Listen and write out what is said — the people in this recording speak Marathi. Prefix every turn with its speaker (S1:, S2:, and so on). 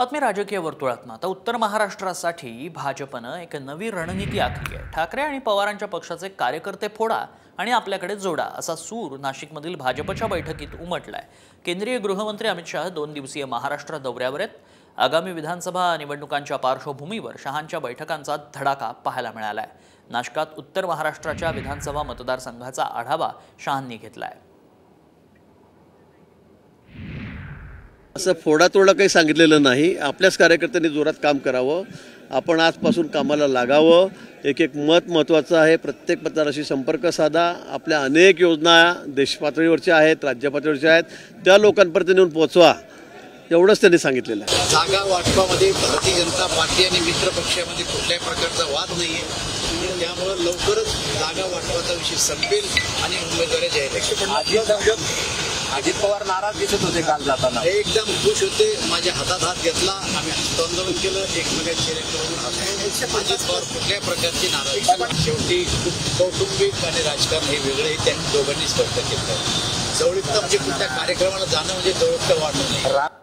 S1: बातमी राजकीय वर्तुळातून आता उत्तर महाराष्ट्रासाठी भाजपनं एक नवी रणनीती आखली आहे। ठाकरे आणि पवारांच्या पक्षाचे कार्यकर्ते फोडा आणि आपल्याकडे जोडा असा सूर नाशिकमधील भाजपच्या बैठकीत उमटलाय। केंद्रीय गृहमंत्री अमित शाह 2 दिवसीय महाराष्ट्र दौऱ्यावर आहेत। आगामी विधानसभा निवडणुकांच्या पार्श्वभूमीवर शहांच्या बैठकांचा धडाका पाहायला मिळालाय। नाशिकात उत्तर महाराष्ट्राच्या विधानसभा मतदारसंघाचा आढावा शहांनी घेतलाय।
S2: असं फोडातोडा काही सांगितलेलं नाही। आपल्याच कार्यकर्त्यांनी जोरात काम करावं, आपण आजपासून कामाला लागावं। एक एक मत महत्त्वाचं आहे। प्रत्येक मतदाराशी संपर्क साधा। आपल्या अनेक योजना देश पातळीवरच्या आहेत, राज्य पातळीवरच्या आहेत, त्या लोकांपर्यंत नेऊन पोहोचवा, एवढंच त्यांनी सांगितलेलं आहे।
S3: जागा वाटपामध्ये भारतीय जनता पार्टी आणि मित्र पक्षामध्ये कुठल्याही प्रकारचा वाद नाहीये, त्यामुळे लवकरच जागा वाटपाचा विषय संपेल आणि उमेदवारी जाहीर।
S4: अजित पवार नाराज दिसत होते काल जाताना,
S3: एकदम खुश होते। माझ्या हातात हात घेतला, आम्ही हस्तांदोलन केलं, एकमेकांचे अजित पवार कुठल्याही प्रकारची नाराज। शेवटी कौटुंबिक आणि राजकारण हे वेगळे, त्यांनी दोघांनी स्पष्ट केलं। जवळीकता म्हणजे कुठल्या कार्यक्रमाला जाणं म्हणजे जवळीकता वाढणं नाही।